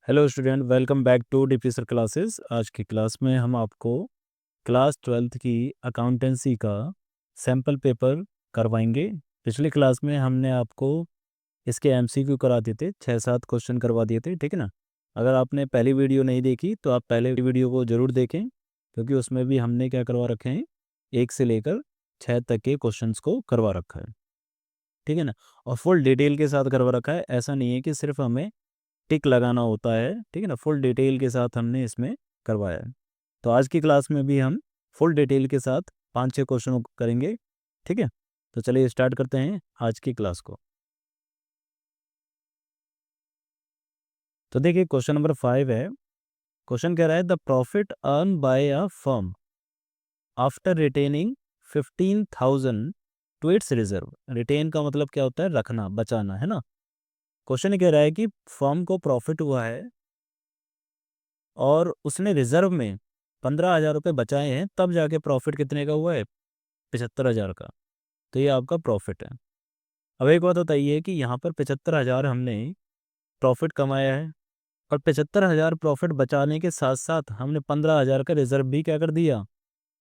Hello student, welcome back to डिफिसर classes. आज की क्लास में हम आपको क्लास 12th की अकाउंटेंसी का सैम्पल पेपर करवाएंगे। पिछली क्लास में हमने आपको इसके एमसीक्यू करा दिए थे, 6-7 क्वेश्चन करवा दिए थे, ठीक है ना। अगर आपने पहली वीडियो नहीं देखी तो आप पहले वीडियो को ज़रूर देखें, क्योंकि उसमें भी हमने क्या करवा रखे हैं, 1 से लेकर 6 तक के क्वेश्चंस को करवा रखा है, ठीक है ना। और फुल डिटेल के साथ करवा रखा है। ऐसा नहीं है कि सिर्फ हमें टिक लगाना होता है, ठीक है ना। फुल डिटेल के साथ हमने इसमें करवाया है। तो आज की क्लास में भी हम फुल डिटेल के साथ 5-6 क्वेश्चन करेंगे, ठीक है। तो चलिए स्टार्ट करते हैं आज की क्लास को। तो देखिए क्वेश्चन नंबर 5 है। क्वेश्चन कह रहा है the profit earn by a firm after retaining 15,000 to its reserve. Retain का मतलब क्या होता है? रखना, बचाना, है ना। क्वेश्चन ये कह रहा है कि फर्म को प्रॉफिट हुआ है और उसने रिजर्व में 15,000 रुपये बचाए हैं, तब जाके प्रॉफिट कितने का हुआ है? 75,000 का। तो ये आपका प्रॉफिट है। अब एक बात बताइए कि यहाँ पर 75,000 हमने प्रॉफिट कमाया है, और 75,000 प्रॉफिट बचाने के साथ साथ हमने 15,000 का रिजर्व भी क्या कर दिया?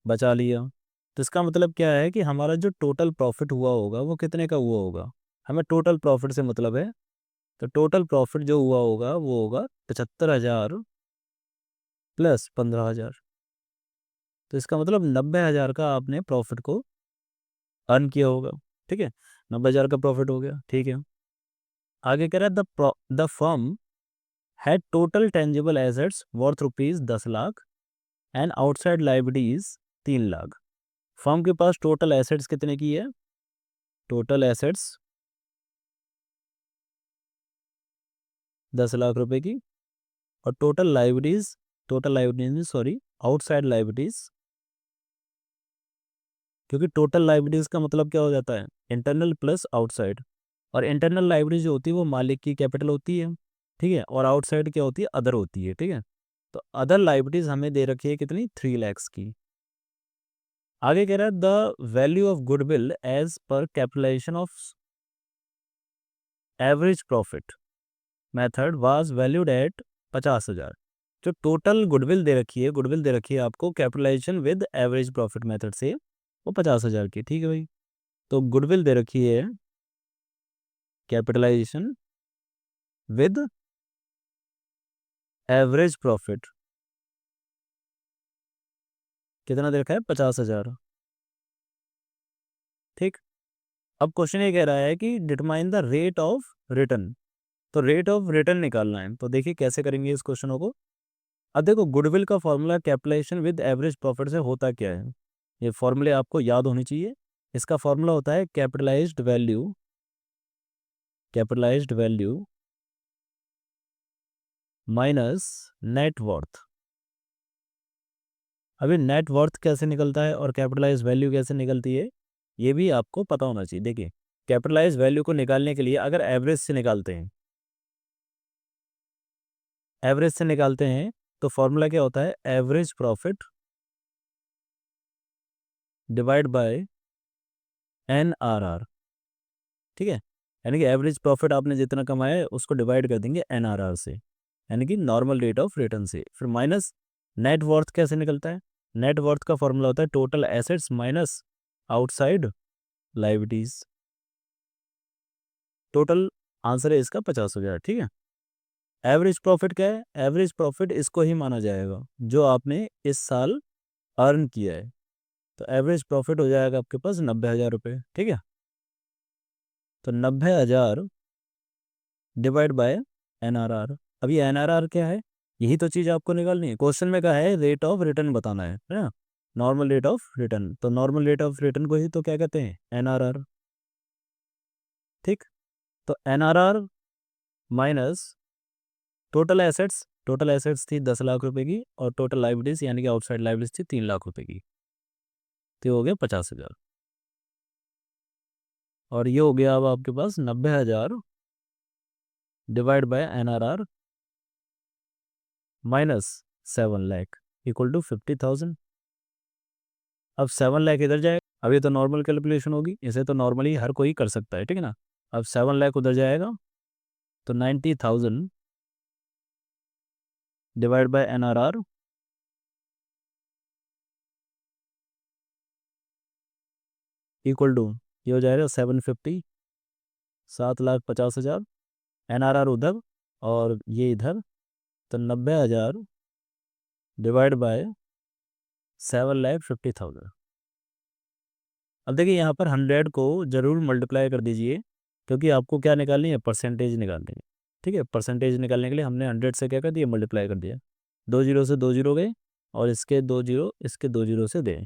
बचा लिया। तो इसका मतलब क्या है कि हमारा जो टोटल प्रॉफिट हुआ होगा वो कितने का हुआ होगा? हमें टोटल प्रॉफिट से मतलब है। तो टोटल प्रॉफिट जो हुआ होगा वो होगा 75,000 प्लस 15,000। तो इसका मतलब 90,000 का आपने प्रॉफिट को अर्न किया होगा, ठीक है। 90,000 का प्रॉफिट हो गया, ठीक है। आगे कह रहा है the firm had total tangible assets worth rupees 10 lakh and outside liabilities 3 lakh. Firm के पास टोटल एसेट्स कितने की है? टोटल एसेट्स 10 लाख रुपए की, और total liabilities sorry, outside liabilities. क्योंकि टोटल लाइबिलिटीज का मतलब क्या हो जाता है? Internal plus outside. और इंटरनल लाइबिलिटी जो होती है वो मालिक की कैपिटल होती है, ठीक है। और आउटसाइड क्या होती है? अदर होती है, ठीक है। तो अदर लाइबिलिटीज हमें दे रखी है कितनी? 3 lakhs की। आगे कह रहा है the value of goodwill as per capitalisation of average profit method was valued at 50,000। जो टोटल गुडविल दे रखी है आपको capitalisation with average profit method से, वो 50,000 की, ठीक है भाई। तो गुडविल दे रखी है कैपिटलाइजेशन विद एवरेज प्रॉफिट, कितना दे रखा है? 50,000, ठीक। अब क्वेश्चन ये कह रहा है कि determine the rate of return. तो रेट ऑफ रिटर्न निकालना है। तो देखिए कैसे करेंगे इस क्वेश्चनों को। अब देखो, गुडविल का formula capitalisation with average profit से होता क्या है, ये फॉर्मूले आपको याद होनी चाहिए। इसका फॉर्मूला होता है capitalised value minus net worth. अभी नेट वर्थ कैसे निकलता है और कैपिटलाइज वैल्यू कैसे निकलती है, ये भी आपको पता होना चाहिए। देखिए, कैपिटलाइज वैल्यू को निकालने के लिए अगर एवरेज से निकालते हैं तो फॉर्मूला क्या होता है? Average profit divide by NRR, ठीक है। यानी कि एवरेज प्रॉफिट आपने जितना कमाया है उसको डिवाइड कर देंगे NRR से, यानी कि नॉर्मल रेट ऑफ रिटर्न से। फिर माइनस नेट वर्थ कैसे निकलता है? नेट वर्थ का फॉर्मूला होता है total assets minus outside liabilities. Total answer है इसका 50,000, ठीक है। एवरेज प्रॉफिट क्या है? एवरेज प्रॉफिट इसको ही माना जाएगा जो आपने इस साल अर्न किया है। तो एवरेज प्रॉफिट हो जाएगा आपके पास 90,000 रुपये, ठीक है। तो 90,000 डिवाइड बाय NRR। अब ये NRR क्या है? यही तो चीज़ आपको निकालनी है। क्वेश्चन में कहा है रेट ऑफ रिटर्न बताना है ना, नॉर्मल रेट ऑफ रिटर्न। तो नॉर्मल रेट ऑफ रिटर्न को ही तो क्या कहते हैं? NRR, ठीक। तो NRR माइनस टोटल एसेट्स थी 10 लाख रुपए की, और टोटल लाइबिलिटीज यानी कि आउटसाइड लाइबिलिटीज थी 3 लाख रुपए की। तो ये हो गया 50,000। और ये हो गया अब आपके पास 90,000 divide by NRR minus 7 lakh equal to 50,000। अब 7 लाख इधर जाएगा। अब ये तो नॉर्मल कैलकुलेशन होगी, इसे तो नॉर्मली हर कोई कर सकता है, ठीक है ना। अब 7 लाख उधर जाएगा तो 90,000 divide by NRR equal to, ये हो जाएगा 750, 7,50,000। NRR उधर और ये इधर, तो 90,000 डिवाइड बाय 7,50,000। अब देखिए यहाँ पर 100 को ज़रूर मल्टीप्लाई कर दीजिए, क्योंकि आपको क्या निकालनी है, परसेंटेज निकालनी है। ठीक है, परसेंटेज निकालने के लिए हमने 100 से क्या कर दिया, मल्टीप्लाई कर दिया। 2 जीरो से 2 जीरो गए, और इसके 2 जीरो, इसके 2 जीरो से दे।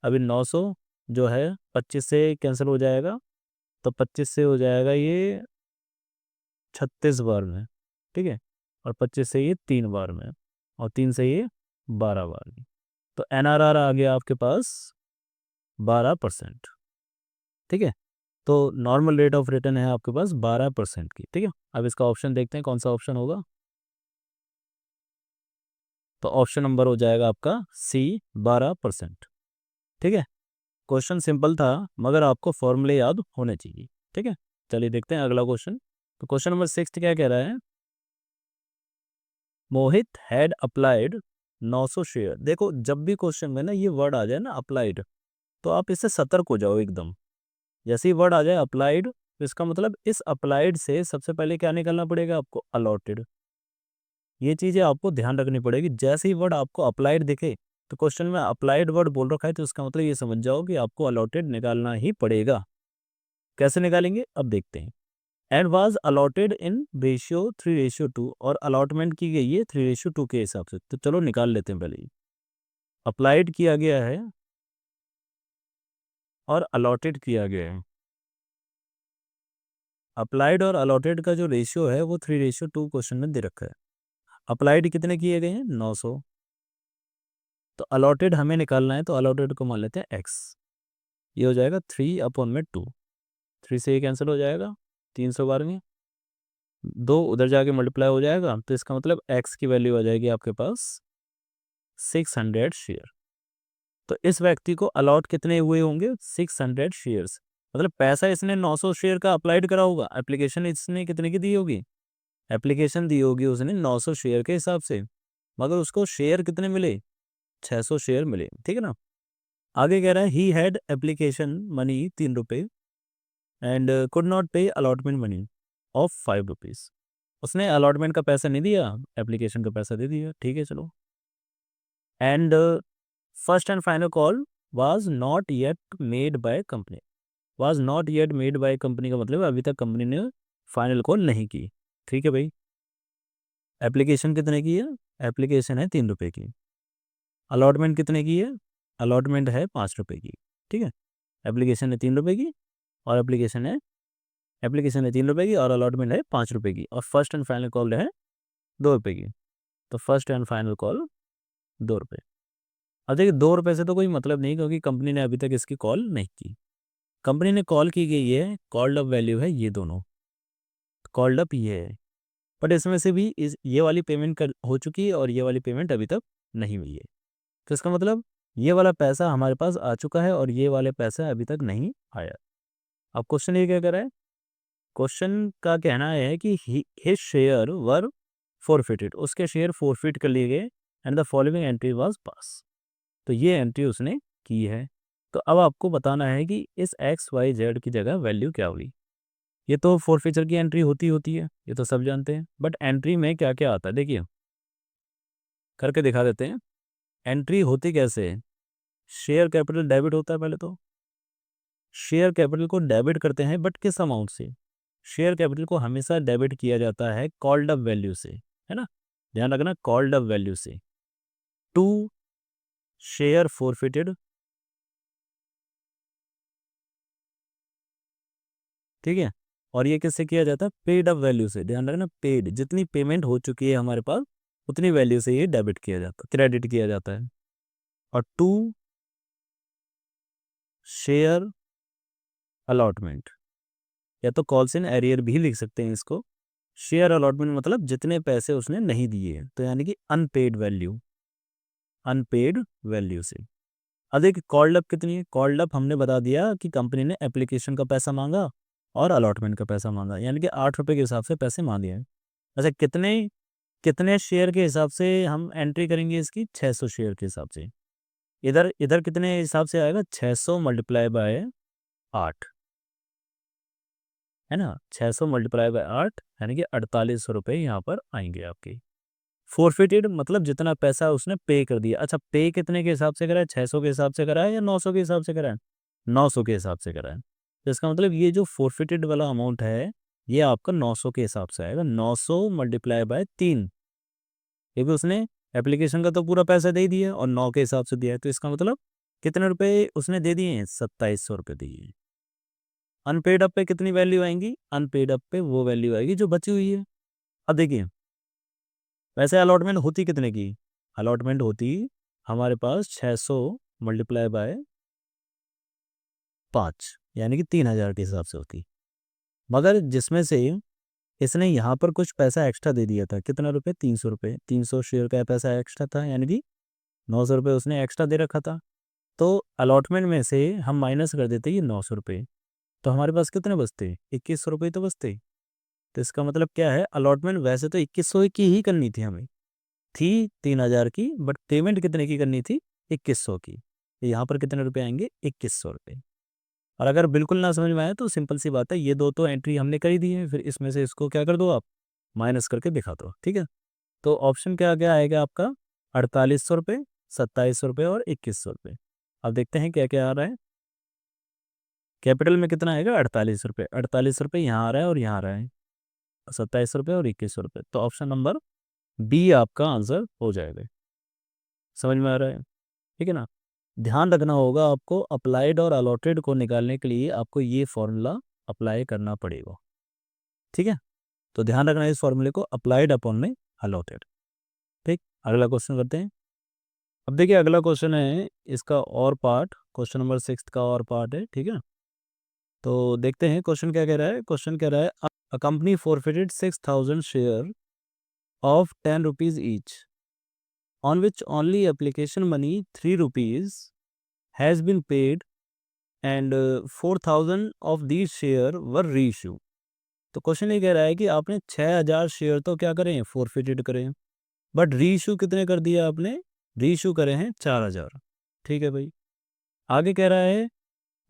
अभी 900 जो है 25 से कैंसिल हो जाएगा, तो 25 से हो जाएगा ये 36 बार में। ठीक है, और 25 से ये 3 बार में, और 3 से ये 12 बार में। तो NRR आ गया आपके पास 12%। ठीक है, तो नॉर्मल रेट ऑफ रिटर्न है आपके पास 12% की। ठीक है, अब इसका ऑप्शन देखते हैं कौन सा ऑप्शन होगा। तो ऑप्शन नंबर हो जाएगा आपका C, 12%। ठीक है, क्वेश्चन सिंपल था, मगर आपको फॉर्मूले याद होने चाहिए। ठीक है, चलिए देखते हैं अगला क्वेश्चन। तो क्वेश्चन नंबर 6 क्या कह रहा है, मोहित हैड अप्लाइड 900 शेयर। देखो जब भी क्वेश्चन में ना ये वर्ड आ जाए ना अप्लाइड, तो आप इससे सतर्क हो जाओ एकदम। जैसे ही वर्ड आ जाए अप्लाइड, तो इसका मतलब इस अप्लाइड से सबसे पहले क्या निकालना पड़ेगा आपको, अलॉटेड। ये चीज़ें आपको ध्यान रखनी पड़ेगी। जैसे ही वर्ड आपको अप्लाइड दिखे, तो क्वेश्चन में अप्लाइड वर्ड बोल रखा है, तो इसका मतलब ये समझ जाओ कि आपको अलॉटेड निकालना ही पड़ेगा। कैसे निकालेंगे अब देखते हैं। And was allotted in ratio 3:2, और अलॉटमेंट की गई है 3:2 के हिसाब से। तो चलो निकाल लेते हैं पहले। अप्लाइड किया गया है और अलॉटेड किया गया है। अप्लाइड और अलॉटेड का जो रेशियो है वो 3:2 क्वेश्चन में दे रखा है। अप्लाइड कितने किए गए हैं, 900। तो अलॉटेड हमें निकालना है, तो अलॉटेड को मान लेते हैं x। ये हो जाएगा 3/2। 3 से ये कैंसिल हो जाएगा, 312, 2 उधर जाके मल्टीप्लाई हो जाएगा, तो इसका मतलब x की वैल्यू आ जाएगी आपके पास 600 शेयर। तो इस व्यक्ति को अलॉट कितने हुए होंगे, 600 शेयर्स। मतलब पैसा इसने 900 शेयर का अप्लाइड करा होगा। एप्लीकेशन इसने कितने की दी होगी, एप्लीकेशन दी होगी उसने 900 शेयर के हिसाब से, मगर उसको शेयर कितने मिले, 600 शेयर मिले। ठीक है ना। आगे कह रहा है ही हैड एप्लीकेशन मनी 3 रुपये एंड कुड नॉट पे अलॉटमेंट मनी ऑफ 5 रुपीज़। उसने अलॉटमेंट का पैसा नहीं दिया, एप्लीकेशन का पैसा दे दिया। ठीक है चलो। And first and final call was not yet made by company. Was not yet made by company का मतलब अभी तक कंपनी ने फाइनल कॉल नहीं की। ठीक है भाई। एप्लीकेशन कितने की है, एप्लीकेशन है 3 रुपये की। अलॉटमेंट कितने की है, अलॉटमेंट है 5 रुपये की। ठीक है, एप्लीकेशन है 3 रुपये की, और एप्लीकेशन है 3 रुपये की, और अलॉटमेंट है 5 रुपये की, और फर्स्ट एंड फाइनल कॉल है 2 रुपये की। तो फर्स्ट एंड फाइनल कॉल 2 रुपये। अब देखिए 2 रुपये से तो कोई मतलब नहीं, क्योंकि कंपनी ने अभी तक इसकी कॉल नहीं की। कंपनी ने कॉल की गई है, कॉल्ड अप वैल्यू है ये दोनों, कॉल्ड अप ये है। बट इसमें से भी ये वाली पेमेंट कर हो चुकी है, और ये वाली पेमेंट अभी तक नहीं हुई है। तो इसका मतलब ये वाला पैसा हमारे पास आ चुका है, और ये वाले पैसा अभी तक नहीं आया। अब क्वेश्चन ये क्या कर रहा है, क्वेश्चन का कहना है कि हिज शेयर वर फोरफिटेड, उसके शेयर फोरफिट कर लिए गए, and the following entry was pass. तो ये एंट्री उसने की है। तो अब आपको बताना है कि इस XYZ की जगह वैल्यू क्या हुई। ये तो फोरफिचर की एंट्री होती है, ये तो सब जानते हैं। बट एंट्री में क्या क्या आता है देखिए, करके दिखा देते हैं। एंट्री होती कैसे है, शेयर कैपिटल डेबिट होता है पहले तो। शेयर कैपिटल को डेबिट करते हैं, बट किस अमाउंट से, शेयर कैपिटल को हमेशा डेबिट किया जाता है कॉल्ड अप वैल्यू से, है ना, ध्यान रखना, कॉल्ड अप वैल्यू से। टू शेयर फोरफिटेड, ठीक है, और ये किससे किया जाता है, पेड अप वैल्यू से। ध्यान रखना, पेड, जितनी पेमेंट हो चुकी है हमारे पास उतनी वैल्यू से ये डेबिट किया जाता है, क्रेडिट किया जाता है। और टू शेयर अलॉटमेंट, या तो कॉल्स इन एरियर भी लिख सकते हैं इसको। शेयर अलॉटमेंट मतलब जितने पैसे उसने नहीं दिए, तो यानी कि अनपेड वैल्यू, अनपेड वैल्यू से। अब देखिए कॉल्ड अप कितनी है, कॉल्ड अप हमने बता दिया कि कंपनी ने एप्लीकेशन का पैसा मांगा और अलॉटमेंट का पैसा मांगा, यानी कि 8 रुपये के हिसाब से पैसे मांगे हैं। अच्छा कितने कितने शेयर के हिसाब से हम एंट्री करेंगे इसकी? 600 शेयर के हिसाब से। इधर इधर कितने हिसाब से आएगा? 600 मल्टीप्लाई बाय 8, है ना? 600 मल्टीप्लाई बाय 8 यानी कि 4800 रुपये यहाँ पर आएंगे आपके। फोरफिटेड मतलब जितना पैसा उसने पे कर दिया। अच्छा, पे कितने के हिसाब से करा है? 600 के हिसाब से करा है या 900 के हिसाब से करा है? 900 के हिसाब से करा है। तो इसका मतलब ये जो फोरफिटेड वाला अमाउंट है ये आपका 900 के हिसाब से आएगा। 900 मल्टीप्लाई बाय 3, ये भी उसने एप्लीकेशन का तो पूरा पैसा दे दिया और 9 के हिसाब से दिया है। तो इसका मतलब कितने रुपए उसने दे दिए हैं? 2700 रुपये दिए हैं। अनपेड अप पे कितनी वैल्यू आएंगी? अनपेड अप पे वो वैल्यू आएगी जो बची हुई है। अब देखिए, वैसे अलॉटमेंट होती कितने की? अलॉटमेंट होती हमारे पास 600 मल्टीप्लाई बाय 5 यानी कि 3000 के हिसाब से होती। मगर जिसमें से इसने यहाँ पर कुछ पैसा एक्स्ट्रा दे दिया था, कितना रुपये? 300 रुपये। 300 शेयर का पैसा एक्स्ट्रा था यानी कि 900 रुपये उसने एक्स्ट्रा दे रखा था। तो अलॉटमेंट में से हम माइनस कर देते ये 900 रुपये, तो हमारे पास कितने बचते? 2100 रुपये तो बचते। तो इसका मतलब क्या है? अलॉटमेंट वैसे तो 2100 की ही करनी थी हमें, थी 3000 की, बट पेमेंट कितने की करनी थी? 2100 की। यहाँ पर कितने रुपए आएंगे? 2100 रुपये। और अगर बिल्कुल ना समझ में आए तो सिंपल सी बात है, ये दो तो एंट्री हमने कर ही दी है, फिर इसमें से इसको क्या कर दो आप? माइनस करके दिखा दो, ठीक है। तो ऑप्शन क्या क्या आएगा आपका? 4800 रुपये, 2700 रुपये और 2100 रुपये। अब देखते हैं क्या क्या आ रहा है। कैपिटल में कितना आएगा? 48 रुपये। 48 रुपये यहाँ आ रहा है और यहाँ आ रहा है, 2700 रुपये और 2100 रुपये। तो ऑप्शन नंबर बी आपका आंसर हो जाएगा। समझ में आ रहा है? ठीक है ना। ध्यान रखना होगा आपको, अप्लाइड और अलॉटेड को निकालने के लिए आपको ये फॉर्मूला अप्लाई करना पड़ेगा, ठीक है। तो ध्यान रखना इस फॉर्मूले को, अप्लाइड अपॉन में अलॉटेड। ठीक, अगला क्वेश्चन करते हैं। अब देखिए अगला क्वेश्चन है इसका और पार्ट, क्वेश्चन नंबर 6 का और पार्ट है, ठीक है। तो देखते हैं क्वेश्चन क्या कह रहा है। क्वेश्चन कह रहा है a company forfeited 6000 share of 10 rupees each on which only application money 3 rupees has been paid and 4000 of these share were reissue। तो क्वेश्चन ये कह रहा है कि आपने 6000 शेयर तो क्या करें? फोरफिटेड करें, बट रीइशू कितने कर दिए आपने? रीइशू करे हैं 4000, ठीक है भाई। आगे कह रहा है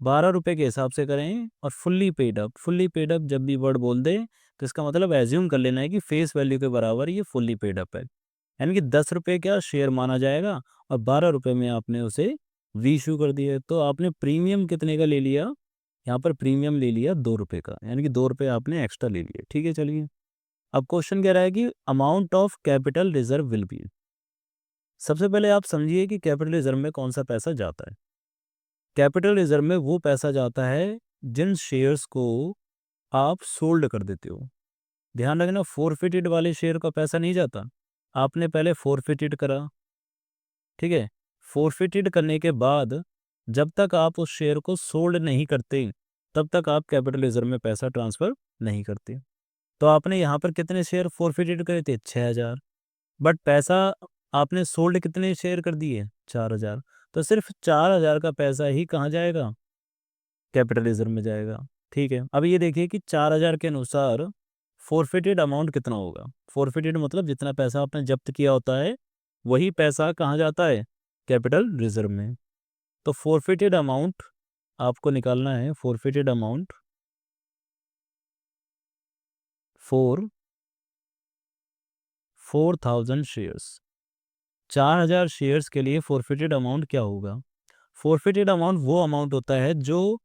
12 रुपये के हिसाब से करें और fully paid up. Fully paid up जब भी वर्ड बोल दे तो इसका मतलब एज्यूम कर लेना है कि फेस वैल्यू के बराबर ये फुल्ली पेड अप है, यानी कि 10 रुपये क्या शेयर माना जाएगा और 12 रुपये में आपने उसे रीइशू कर दिया। तो आपने प्रीमियम कितने का ले लिया? यहाँ पर प्रीमियम ले लिया 2 रुपये का, यानी कि 2 रुपये आपने एक्स्ट्रा ले लिए, ठीक है। चलिए अब क्वेश्चन कह रहा है कि amount of capital reserve will be. सबसे पहले आप समझिए कि कैपिटल रिजर्व में कौन सा पैसा जाता है। कैपिटल रिजर्व में वो पैसा जाता है जिन शेयर्स को आप सोल्ड कर देते हो। ध्यान रखना, फोरफिटेड वाले शेयर का पैसा नहीं जाता। आपने पहले फोरफिटेड करा, ठीक है। फोरफिटेड करने के बाद जब तक आप उस शेयर को सोल्ड नहीं करते तब तक आप कैपिटल रिजर्व में पैसा ट्रांसफ़र नहीं करते। तो आपने यहाँ पर कितने शेयर फोरफिटेड करे थे? 6000, बट पैसा आपने सोल्ड कितने शेयर कर दिए? 4000। तो सिर्फ 4000 का पैसा ही कहाँ जाएगा? कैपिटल रिजर्व में जाएगा, ठीक है। अब ये देखिए कि 4000 के अनुसार फोरफिटेड अमाउंट कितना होगा। फोरफिटेड मतलब जितना पैसा आपने जब्त किया होता है वही पैसा कहाँ जाता है? कैपिटल रिजर्व में। तो फोरफिटेड अमाउंट आपको निकालना है। Forfeited amount for 4000 shares, 4000 shares के लिए फोरफिटेड अमाउंट क्या होगा? फोरफिटेड अमाउंट वो अमाउंट होता है जो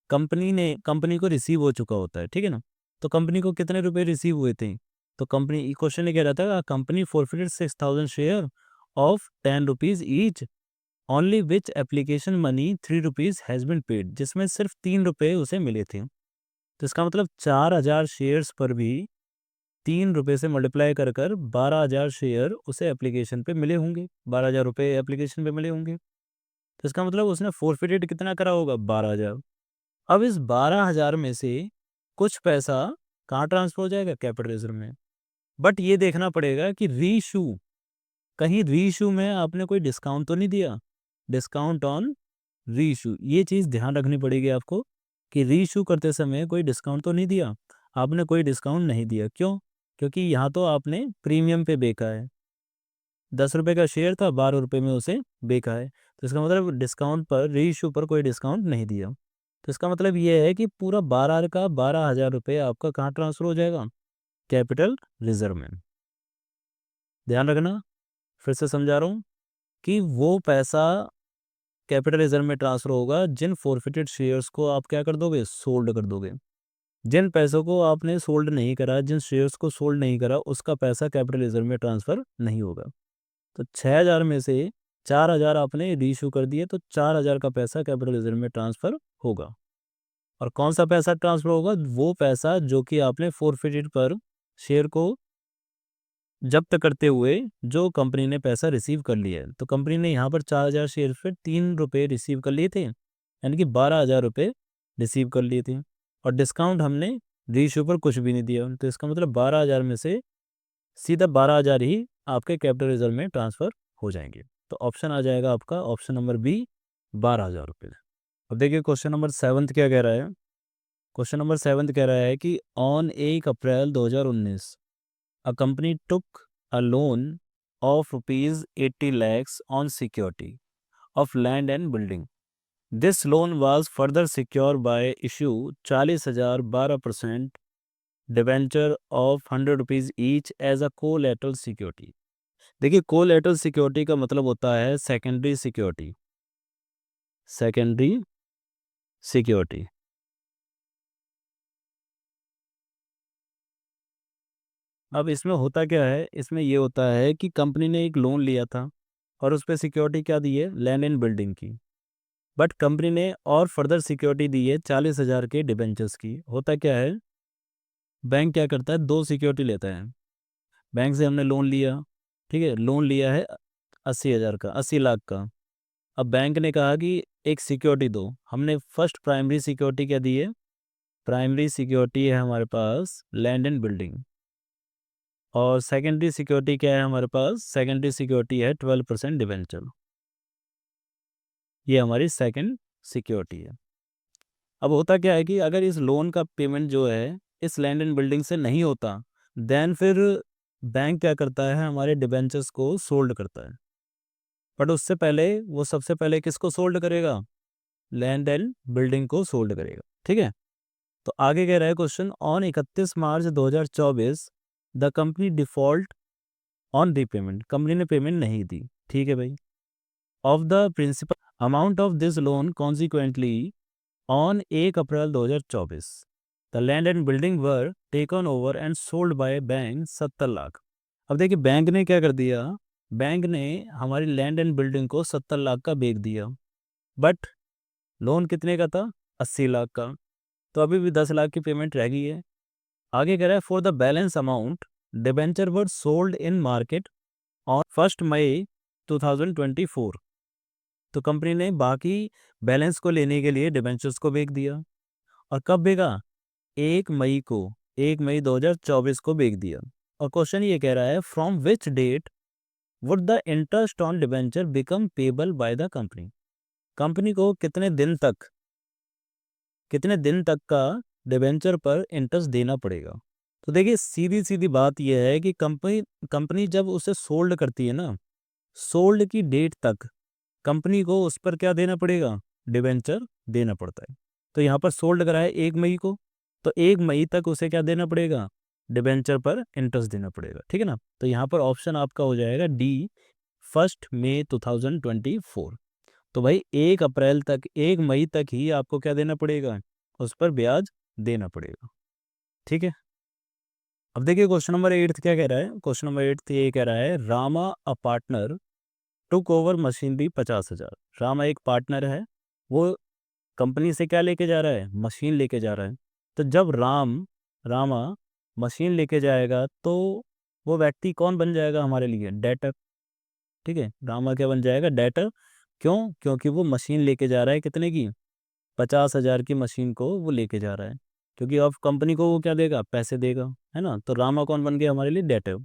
कंपनी को रिसीव हो चुका होता है, ठीक है ना। तो कंपनी को कितने रुपए रिसीव हुए थे? तो कंपनी क्वेश्चन ये कह रहा था company forfeited 6000 share of 10 rupees each only which application money 3 rupees has been paid, जिसमें सिर्फ 3 रुपये उसे मिले थे। तो इसका मतलब 4000 शेयर्स पर भी 3 रुपये से मल्टीप्लाई कर 12,000 शेयर उसे एप्लीकेशन पे मिले होंगे, 12,000 रुपये एप्लीकेशन पे मिले होंगे। तो इसका मतलब उसने फोरफिटेड कितना करा होगा? 12,000। अब इस 12,000 में से कुछ पैसा कहाँ ट्रांसफर हो जाएगा? कैपिटल रिजर्व में। बट ये देखना पड़ेगा कि रीइशू, कहीं रीइशू में आपने कोई डिस्काउंट तो नहीं दिया? डिस्काउंट ऑन रीइशू, ये चीज़ ध्यान रखनी पड़ेगी आपको कि रीइशू करते समय कोई डिस्काउंट तो नहीं दिया। आपने कोई डिस्काउंट नहीं दिया, क्यों? क्योंकि यहाँ तो आपने प्रीमियम पे बेचा है, 10 रुपये का शेयर था, 12 रुपये में उसे बेचा है, तो इसका मतलब डिस्काउंट पर, रीइश्यू पर कोई डिस्काउंट नहीं दिया। तो इसका मतलब ये है कि पूरा 12 का 12,000 रुपये आपका कहाँ ट्रांसफ़र हो जाएगा, कैपिटल रिजर्व में। ध्यान रखना, फिर से समझा रहा हूँ कि वो पैसा कैपिटल रिजर्व में ट्रांसफ़र होगा जिन फॉरफिटेड शेयर्स को आप क्या कर दोगे, सोल्ड कर दोगे। जिन पैसों को आपने सोल्ड नहीं करा, जिन शेयर्स को सोल्ड नहीं करा, उसका पैसा कैपिटल रिजर्व में ट्रांसफ़र नहीं होगा। तो 6,000 में से 4,000 आपने रीइश्यू कर दिए, तो 4,000 का पैसा कैपिटल रिजर्व में ट्रांसफ़र होगा। और कौन सा पैसा ट्रांसफ़र होगा, वो पैसा जो कि आपने फॉरफिटेड पर शेयर को जब्त करते हुए जो कंपनी ने पैसा रिसीव कर लिया है। तो कंपनी ने यहाँ पर 4,000 शेयर पे 3 रुपये रिसीव कर लिए थे, यानी कि 12,000 रुपये रिसीव कर लिए थे, और डिस्काउंट हमने रीइश्यू पर कुछ भी नहीं दिया। तो इसका मतलब 12,000 में से सीधा 12,000 ही आपके कैपिटल रिजर्व में ट्रांसफ़र हो जाएंगे। तो ऑप्शन आ जाएगा आपका ऑप्शन नंबर बी, 12,000 रुपये। अब देखिए क्वेश्चन नंबर 7 क्या कह रहा है। क्वेश्चन नंबर 7 कह रहा है कि on 1 April 2019 a company took a loan of rupees 80 lakhs on security of land and building. This loan was further secured by issue 40,000 12% debenture of 100 rupees each as a collateral security. देखिए collateral security का मतलब होता है secondary security, secondary security. अब इसमें होता क्या है, इसमें ये होता है कि कंपनी ने एक लोन लिया था और उस पर सिक्योरिटी क्या दी है, लैंड एंड बिल्डिंग की। बट कंपनी ने और फर्दर सिक्योरिटी दी है 40,000 के डिबेंचर्स की। होता क्या है, बैंक क्या करता है, दो सिक्योरिटी लेता है। बैंक से हमने लोन लिया, ठीक है, लोन लिया है 80,000 का, 80 लाख का। अब बैंक ने कहा कि एक सिक्योरिटी दो। हमने फर्स्ट प्राइमरी सिक्योरिटी क्या दी है, प्राइमरी सिक्योरिटी है हमारे पास लैंड एंड बिल्डिंग, और सेकेंडरी सिक्योरिटी क्या है हमारे पास, सेकेंडरी सिक्योरिटी है 12% डिबेंचर। ये हमारी सेकेंड सिक्योरिटी है। अब होता क्या है कि अगर इस लोन का पेमेंट जो है इस लैंड एंड बिल्डिंग से नहीं होता, देन फिर बैंक क्या करता है, हमारे डिबेंचर्स को सोल्ड करता है। बट उससे पहले वो सबसे पहले किसको सोल्ड करेगा, लैंड एंड बिल्डिंग को सोल्ड करेगा। ठीक है, तो आगे कह रहा है question, on 31 March 2024 the company default on repayment, company ने पेमेंट नहीं दी, ठीक है भाई, of the principal amount of this loan consequently on 1 April 2024 the land and building were taken over and sold by bank 70 lakh. अब देखिए bank ने क्या कर दिया, बैंक ने हमारी लैंड एंड बिल्डिंग को 70 लाख का बेच दिया, बट लोन कितने का था, 80 लाख का। तो अभी भी 10 लाख की पेमेंट रह गई है। आगे कह रहा है for the balance amount debenture were sold in market on 1 मई 2024। तो कंपनी ने बाकी बैलेंस को लेने के लिए डिबेंचर्स को बेच दिया, और कब बेचा, 1 मई को, 1 मई 2024 को बेच दिया। और क्वेश्चन ये कह रहा है from which date would the interest on debenture become payable by the company, company को कितने दिन तक का डिबेंचर पर इंटरेस्ट देना पड़ेगा। तो देखिए सीधी सीधी बात यह है कि कंपनी जब उसे सोल्ड करती है ना, सोल्ड की डेट तक कंपनी को उस पर क्या देना पड़ेगा, डिबेंचर देना पड़ता है। तो यहाँ पर सोल्ड करा है 1 मई को, तो 1 मई तक उसे क्या देना पड़ेगा, डिबेंचर पर इंटरेस्ट देना पड़ेगा। ठीक है ना, तो यहाँ पर ऑप्शन आपका हो जाएगा डी, 1 मई 2024। तो भाई 1 अप्रैल तक, 1 मई तक ही आपको क्या देना पड़ेगा, उस पर ब्याज देना पड़ेगा। ठीक है, अब देखिए क्वेश्चन नंबर 8 क्या कह रहा है। क्वेश्चन नंबर 8 ये कह रहा है Rama a partner took over machinery 50,000। Rama एक पार्टनर है, वो कंपनी से क्या लेके जा रहा है, मशीन लेके जा रहा है। तो जब रामा मशीन लेके जाएगा तो वो व्यक्ति कौन बन जाएगा हमारे लिए, डेटर। ठीक है, रामा क्या बन जाएगा, डेटर। क्यों, क्योंकि वो मशीन लेके जा रहा है कितने की, 50,000 की मशीन को वो लेके जा रहा है, क्योंकि अब कंपनी को वो क्या देगा, पैसे देगा, है ना। तो रामा कौन बन गया हमारे लिए, debtor.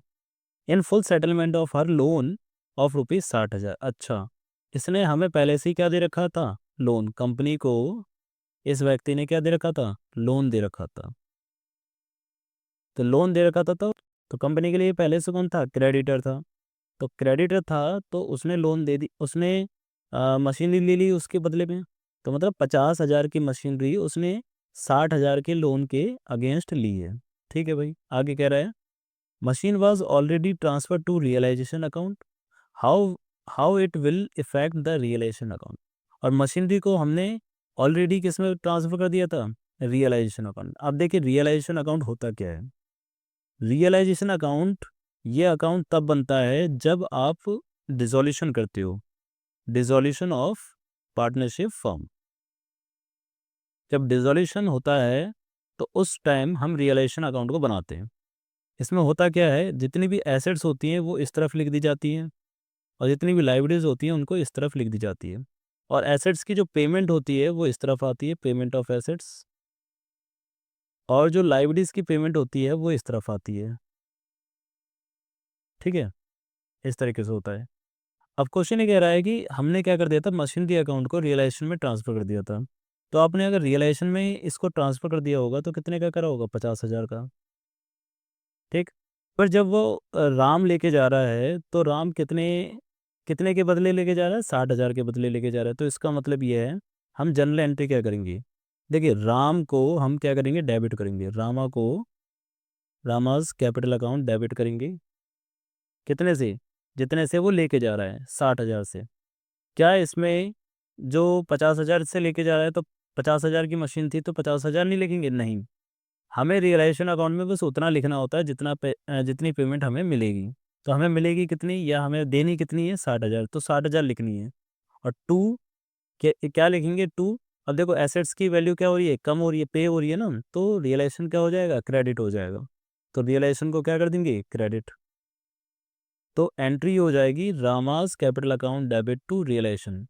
In full settlement of her loan of rupees 60,000। अच्छा, इसने हमें पहले से ही क्या दे रखा था, लोन। कंपनी को इस व्यक्ति ने क्या दे रखा था, लोन दे रखा था। तो लोन दे रखा था तो तो कंपनी के लिए पहले से कौन था, क्रेडिटर था। तो क्रेडिटर था तो उसने लोन दे दी, उसने मशीनरी ले ली उसके बदले में। तो मतलब 50,000 की मशीनरी उसने 60,000 के लोन के अगेंस्ट ली है। ठीक है भाई, आगे कह रहा है machine was already transfer to realisation account, how how it will effect the realisation account. और मशीनरी को हमने ऑलरेडी किस में ट्रांसफर कर दिया था, रियलाइजेशन अकाउंट। अब देखिए रियलाइजेशन अकाउंट होता क्या है। रियलाइजेशन अकाउंट, ये अकाउंट तब बनता है जब आप डिसॉल्यूशन करते हो, डिसॉल्यूशन ऑफ पार्टनरशिप फर्म। जब डिसॉल्यूशन होता है तो उस टाइम हम रियलाइजेशन अकाउंट को बनाते हैं। इसमें होता क्या है, जितनी भी एसेट्स होती हैं वो इस तरफ लिख दी जाती हैं, और जितनी भी लाइबिलिटीज होती हैं उनको इस तरफ लिख दी जाती है। और एसेट्स की जो पेमेंट होती है वो इस तरफ आती है, पेमेंट ऑफ एसेट्स। और जो लाइबिलिटीज की पेमेंट होती है वो इस तरफ आती है। ठीक है, इस तरीके से होता है। अब क्वेश्चन ये कह रहा है कि हमने क्या कर दिया था, मशीनरी अकाउंट को रियलाइजेशन में ट्रांसफर कर दिया था। तो आपने अगर रियलाइजेशन में इसको ट्रांसफर कर दिया होगा तो कितने का करा होगा, 50,000 का। ठीक, पर जब वो राम लेके जा रहा है तो राम कितने कितने के बदले लेके जा रहा है, 60,000 के बदले लेके जा रहा है। तो इसका मतलब ये है, हम जनरल एंट्री क्या करेंगे, देखिए राम को हम क्या करेंगे, डेबिट करेंगे। रामा को, रामाज कैपिटल अकाउंट डेबिट करेंगे। कितने से, जितने से वो लेके जा रहा है, 60,000 से। क्या इसमें जो 50,000 से लेके जा रहा है तो 50,000 की मशीन थी तो 50,000 नहीं लिखेंगे, नहीं। हमें रियलाइजेशन अकाउंट में बस उतना लिखना होता है जितना जितनी पेमेंट हमें मिलेगी। तो हमें मिलेगी कितनी या हमें देनी कितनी है, 60,000, तो 60,000 लिखनी है। और टू क्या लिखेंगे, टू। अब देखो एसेट्स की वैल्यू क्या हो रही है, कम हो रही है, पे हो रही है ना, तो रियलाइजेशन क्या हो जाएगा, क्रेडिट हो जाएगा। तो रियलाइजेशन को क्या कर देंगे, क्रेडिट। तो एंट्री हो जाएगी Rama's capital account debit to realisation.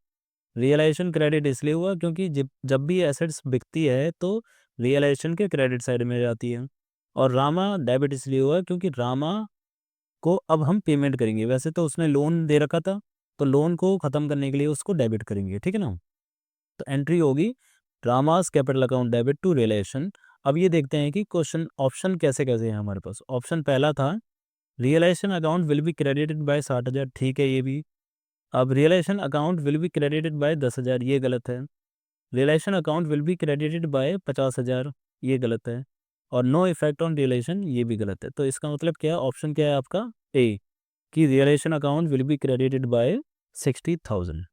Realisation credit इसलिए हुआ क्योंकि जब भी एसेट्स बिकती है तो रियलाइजेशन के क्रेडिट साइड में जाती है। और रामा डेबिट इसलिए हुआ क्योंकि रामा को अब हम पेमेंट करेंगे। वैसे तो उसने लोन दे रखा था तो लोन को ख़त्म करने के लिए उसको डेबिट करेंगे, ठीक है ना। तो एंट्री होगी Rama's capital account debit to realisation. अब ये देखते हैं कि क्वेश्चन ऑप्शन कैसे कैसे हैं हमारे पास। ऑप्शन पहला था realisation account will be credited by 60,000, ठीक है ये भी। अब realisation account will be credited by 10,000, ये गलत है। Realisation account will be credited by 50,000, ये गलत है। और नो इफेक्ट ऑन रियलाइजेशन, ये भी गलत है। तो इसका मतलब क्या है, ऑप्शन क्या है आपका, ए, कि realisation account will be credited by 60,000।